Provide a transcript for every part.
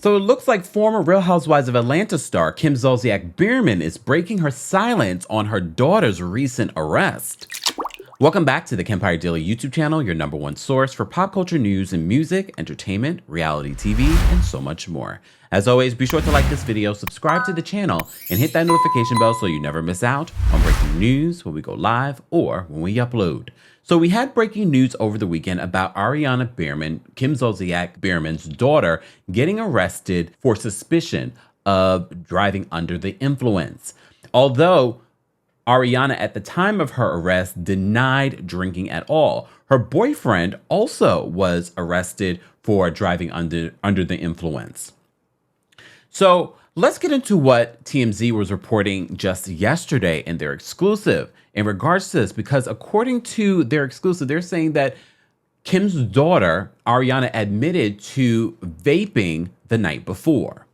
So it looks like former Real Housewives of Atlanta star Kim Zolciak Biermann is breaking her silence on her daughter's recent arrest. Welcome back to the Kempire Daily YouTube channel, your number one source for pop culture news and music, entertainment, reality TV, and so much more. As always, be sure to like this video, subscribe to the channel, and hit that notification bell so you never miss out on breaking news when we go live or when we upload. So we had breaking news over the weekend about Ariana Biermann, Kim Zolciak Biermann's daughter, getting arrested for suspicion of driving under the influence. Although Ariana, at the time of her arrest, denied drinking at all. Her boyfriend also was arrested for driving under the influence. So let's get into what TMZ was reporting just yesterday in their exclusive in regards to this, because according to their exclusive, they're saying that Kim's daughter, Ariana, admitted to vaping the night before.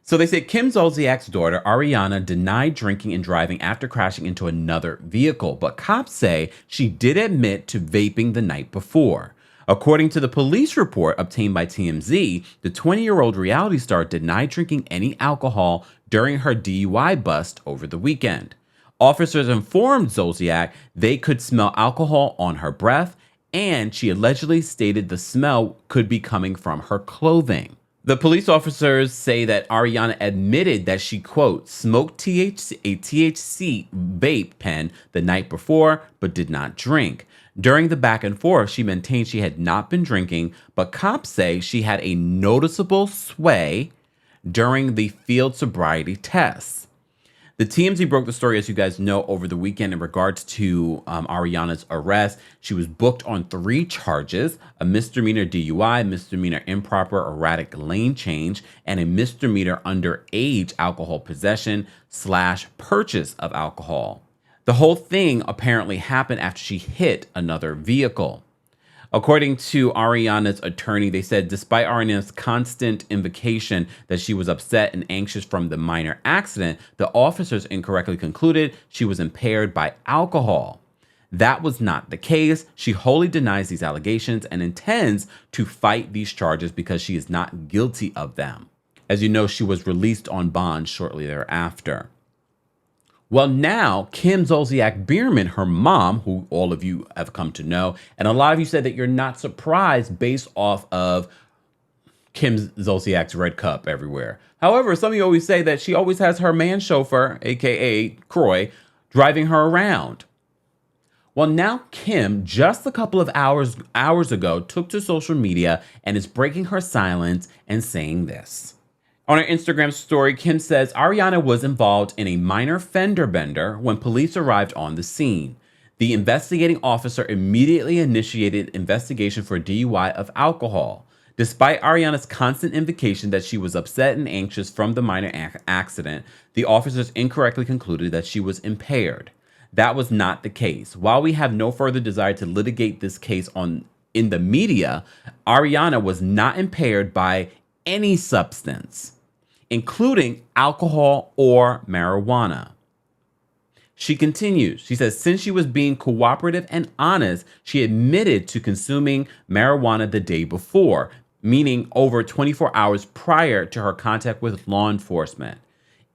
So they said Kim Zolciak's daughter, Ariana, denied drinking and driving after crashing into another vehicle, but cops say she did admit to vaping the night before. According to the police report obtained by TMZ, the 20-year-old reality star denied drinking any alcohol during her DUI bust over the weekend. Officers informed Zolciak they could smell alcohol on her breath, and she allegedly stated the smell could be coming from her clothing. The police officers say that Ariana admitted that she, quote, smoked a THC vape pen the night before, but did not drink. During the back and forth, she maintained she had not been drinking, but cops say she had a noticeable sway during the field sobriety tests. The TMZ broke the story, as you guys know, over the weekend in regards to Ariana's arrest. She was booked on 3 charges: a misdemeanor DUI, misdemeanor improper erratic lane change, and a misdemeanor underage alcohol possession / purchase of alcohol. The whole thing apparently happened after she hit another vehicle. According to Ariana's attorney, they said despite Ariana's constant invocation that she was upset and anxious from the minor accident, the officers incorrectly concluded she was impaired by alcohol. That was not the case. She wholly denies these allegations and intends to fight these charges because she is not guilty of them. As you know, she was released on bond shortly thereafter. Well, now Kim Zolciak Biermann, her mom, who all of you have come to know, and a lot of you said that you're not surprised based off of Kim Zolciak's red cup everywhere. However, some of you always say that she always has her man chauffeur, aka Croy, driving her around. Well, now Kim, just a couple of hours ago, took to social media and is breaking her silence and saying this. On her Instagram story, Kim says Ariana was involved in a minor fender bender when police arrived on the scene. The investigating officer immediately initiated investigation for DUI of alcohol. Despite Ariana's constant invocation that she was upset and anxious from the minor accident, the officers incorrectly concluded that she was impaired. That was not the case. While we have no further desire to litigate this case in the media, Ariana was not impaired by any substance, including alcohol or marijuana. She continues. She says, since she was being cooperative and honest, she admitted to consuming marijuana the day before, meaning over 24 hours prior to her contact with law enforcement.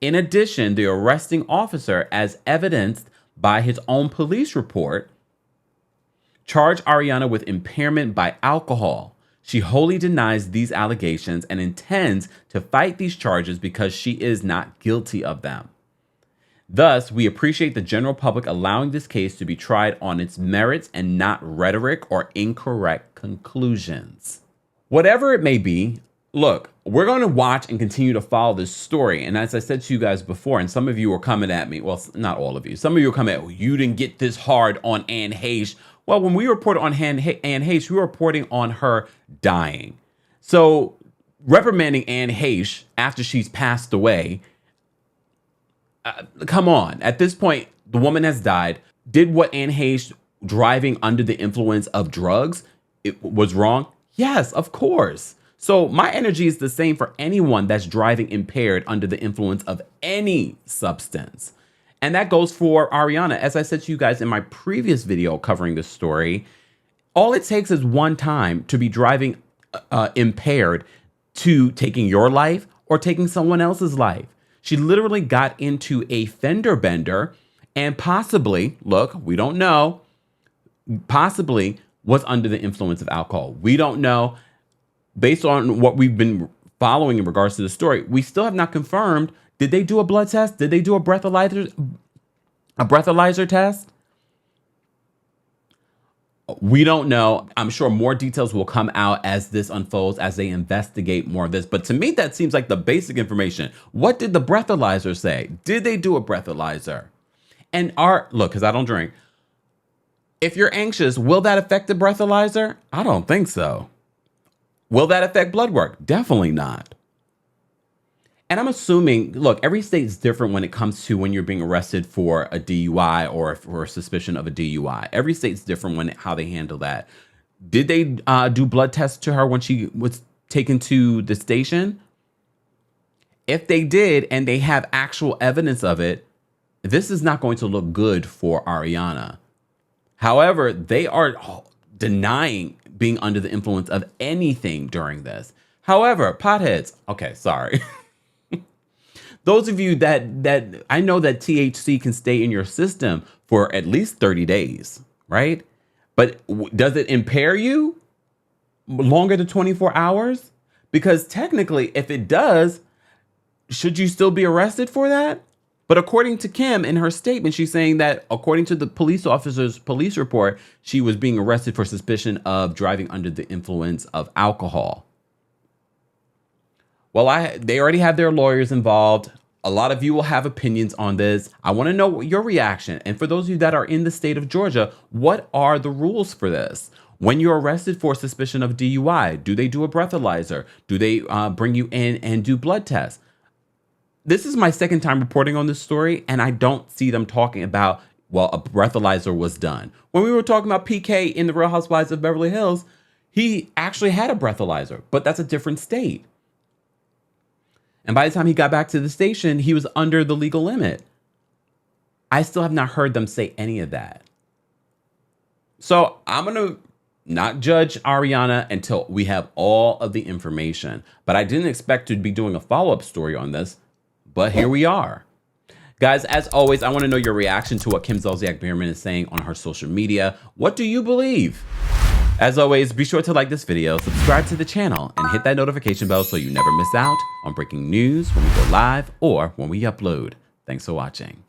In addition, the arresting officer, as evidenced by his own police report, charged Ariana with impairment by alcohol. She wholly denies these allegations and intends to fight these charges because she is not guilty of them. Thus, we appreciate the general public allowing this case to be tried on its merits and not rhetoric or incorrect conclusions. Whatever it may be, look, we're going to watch and continue to follow this story. And as I said to you guys before, and some of you were coming at me, well, not all of you, some of you were coming at, well, you didn't get this hard on Anne Heche. Well, when we reported on Anne Heche, we were reporting on her dying. So reprimanding Anne Heche after she's passed away, come on. At this point, the woman has died. Did what Anne Heche, driving under the influence of drugs, it was wrong? Yes, of course. So my energy is the same for anyone that's driving impaired under the influence of any substance. And that goes for Ariana. As I said to you guys in my previous video covering this story, all it takes is one time to be driving impaired to taking your life or taking someone else's life. She literally got into a fender bender and possibly, look, we don't know, possibly was under the influence of alcohol. We don't know. Based on what we've been following in regards to the story, we still have not confirmed. Did they do a blood test? Did they do a breathalyzer test? We don't know. I'm sure more details will come out as this unfolds, as they investigate more of this. But to me, that seems like the basic information. What did the breathalyzer say? Did they do a breathalyzer? And look, because I don't drink. If you're anxious, will that affect the breathalyzer? I don't think so. Will that affect blood work? Definitely not. And I'm assuming, look, every state is different when it comes to when you're being arrested for a DUI or for a suspicion of a DUI. Every state's different how they handle that. Did they do blood tests to her when she was taken to the station? If they did and they have actual evidence of it, this is not going to look good for Ariana. However, they are denying being under the influence of anything during this. However, potheads, okay, sorry. Those of you that I know that THC can stay in your system for at least 30 days, right? But does it impair you longer than 24 hours? Because technically, if it does, should you still be arrested for that? But according to Kim, in her statement, she's saying that according to the police officer's police report, she was being arrested for suspicion of driving under the influence of alcohol. Well, they already have their lawyers involved. A lot of you will have opinions on this. I want to know your reaction. And for those of you that are in the state of Georgia, what are the rules for this? When you're arrested for suspicion of DUI, do they do a breathalyzer? Do they bring you in and do blood tests? This is my second time reporting on this story, and I don't see them talking about, well, a breathalyzer was done. When we were talking about PK in the Real Housewives of Beverly Hills, he actually had a breathalyzer, but that's a different state. And by the time he got back to the station, he was under the legal limit. I still have not heard them say any of that. So I'm going to not judge Ariana until we have all of the information. But I didn't expect to be doing a follow-up story on this. But here we are. Guys, as always, I want to know your reaction to what Kim Zolciak Biermann is saying on her social media. What do you believe? As always, be sure to like this video, subscribe to the channel, and hit that notification bell so you never miss out on breaking news when we go live or when we upload. Thanks for watching.